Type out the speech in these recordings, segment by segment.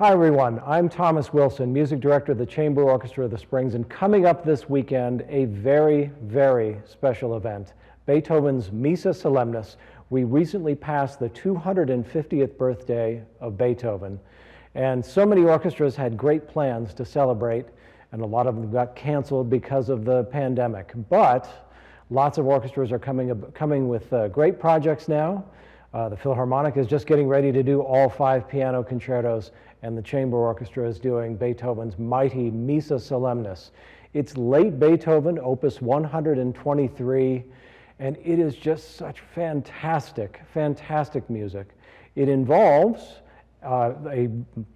Hi everyone, I'm Thomas Wilson, Music Director of the Chamber Orchestra of the Springs, and coming up this weekend, a very, very special event, Beethoven's Missa Solemnis. We recently passed the 250th birthday of Beethoven, and so many orchestras had great plans to celebrate, and a lot of them got canceled because of the pandemic. But lots of orchestras are coming with great projects now. The Philharmonic is just getting ready to do all 5 piano concertos, and the Chamber Orchestra is doing Beethoven's mighty Missa Solemnis. It's late Beethoven, opus 123, and it is just such fantastic, fantastic music. It involves a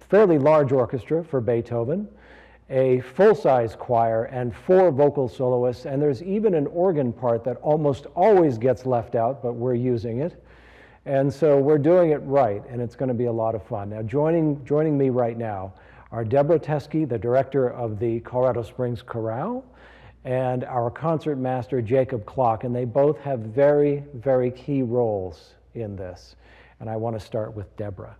fairly large orchestra for Beethoven, a full-size choir, and 4 vocal soloists, and there's even an organ part that almost always gets left out, but we're using it. And so we're doing it right, and it's going to be a lot of fun. Now, joining me right now are Deborah Teske, the director of the Colorado Springs Chorale, and our concert master, Jacob Klock, and they both have very, very key roles in this. And I want to start with Deborah,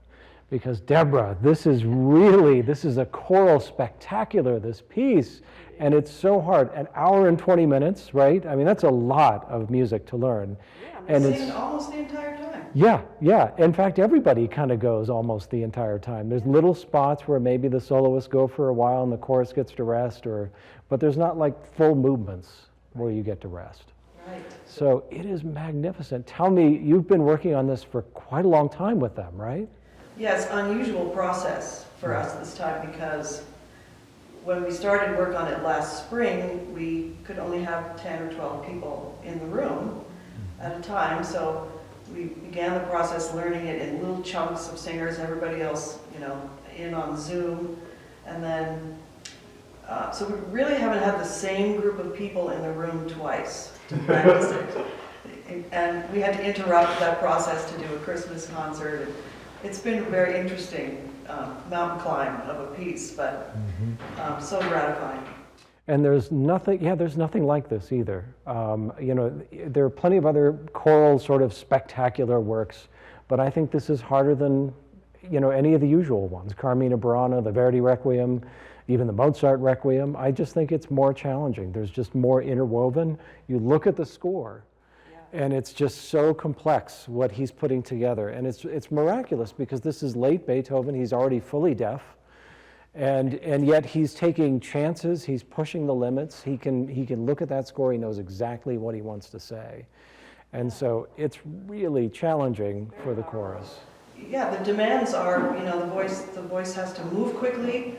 because Deborah, this is a choral spectacular, this piece, and it's so hard. An hour and 20 minutes, right? I mean, that's a lot of music to learn. Yeah, and it's almost the entire time. Yeah. In fact, everybody kind of goes almost the entire time. There's little spots where maybe the soloists go for a while and the chorus gets to rest, but there's not like full movements where you get to rest. Right. So it is magnificent. Tell me, you've been working on this for quite a long time with them, right? Yes, unusual process for us this time, because when we started work on it last spring, we could only have 10 or 12 people in the room at a time, so we began the process learning it in little chunks of singers, everybody else, in on Zoom, and then, so we really haven't had the same group of people in the room twice to practice it. And we had to interrupt that process to do a Christmas concert. It's been a very interesting mountain climb of a piece, but so gratifying. And there's nothing like this either. There are plenty of other choral sort of spectacular works, but I think this is harder than, any of the usual ones. Carmina Burana, the Verdi Requiem, even the Mozart Requiem. I just think it's more challenging. There's just more interwoven. You look at the score, and it's just so complex what he's putting together. And it's miraculous, because this is late Beethoven. He's already fully deaf. And yet he's taking chances, he's pushing the limits, he can look at that score, he knows exactly what he wants to say. And so it's really challenging for the chorus. Yeah, the demands are, the voice has to move quickly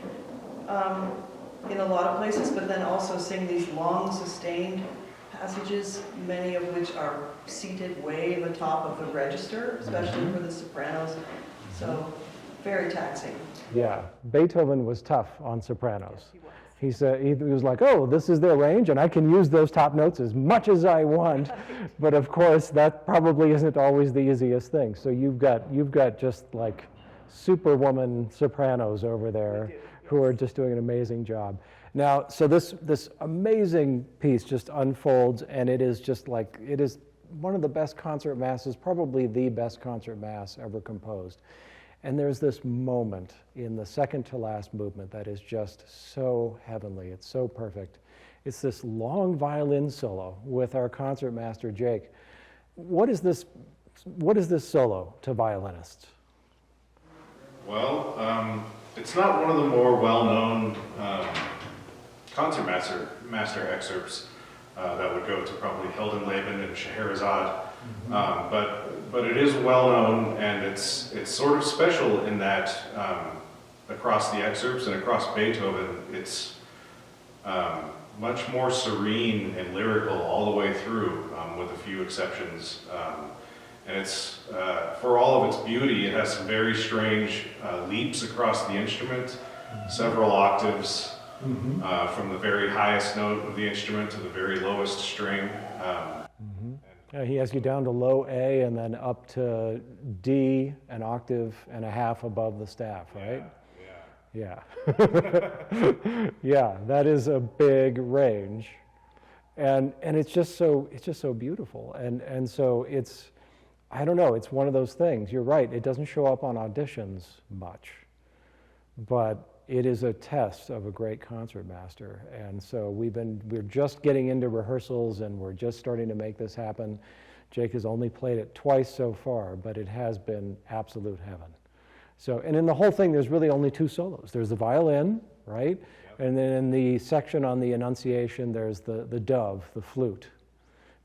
in a lot of places, but then also sing these long sustained passages, many of which are seated way in the top of the register, especially for the sopranos. So very taxing. Yeah, Beethoven was tough on sopranos. Yes, he said he was like, "Oh, this is their range, and I can use those top notes as much as I want." But of course, that probably isn't always the easiest thing. So you've got just like superwoman sopranos over there who are just doing an amazing job. Now, so this amazing piece just unfolds, and it is one of the best concert masses, probably the best concert mass ever composed. And there's this moment in the second to last movement that is just so heavenly. It's so perfect. It's this long violin solo with our concert master, Jake. What is this solo to violinists? Well, it's not one of the more well-known concert master excerpts that would go to probably Heldenleben and Scheherazade. But it is well known, and it's sort of special in that across the excerpts and across Beethoven, it's much more serene and lyrical all the way through, with a few exceptions. And it's for all of its beauty, it has some very strange leaps across the instrument, several octaves, from the very highest note of the instrument to the very lowest string. He has you down to low A and then up to D, an octave and a half above the staff, right? Yeah. Yeah, that is a big range. And it's just so beautiful. And so it's, I don't know, it's one of those things. You're right, it doesn't show up on auditions much. but it is a test of a great concertmaster. And so we're just getting into rehearsals and we're just starting to make this happen. Jake has only played it twice so far, but it has been absolute heaven. So, and in the whole thing, there's really only two solos. There's the violin, right? Yep. And then in the section on the Annunciation, there's the dove, the flute.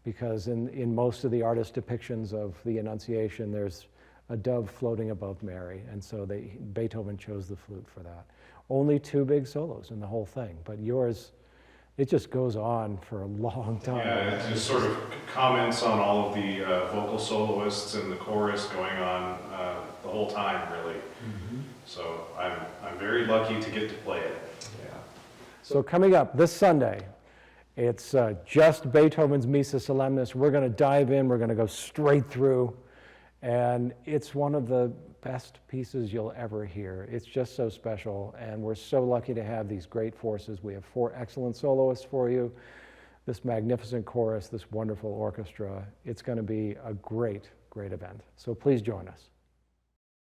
Because in most of the artist depictions of the Annunciation, there's a dove floating above Mary, and so Beethoven chose the flute for that. Only two big solos in the whole thing, but yours, it just goes on for a long time. Yeah, it just sort of comments on all of the vocal soloists and the chorus going on the whole time, really. Mm-hmm. So I'm very lucky to get to play it. Yeah. So coming up this Sunday, it's just Beethoven's Missa Solemnis. We're going to dive in. We're going to go straight through. And it's one of the best pieces you'll ever hear. It's just so special, and we're so lucky to have these great forces. We have 4 excellent soloists for you, this magnificent chorus, this wonderful orchestra. It's going to be a great, great event. So please join us.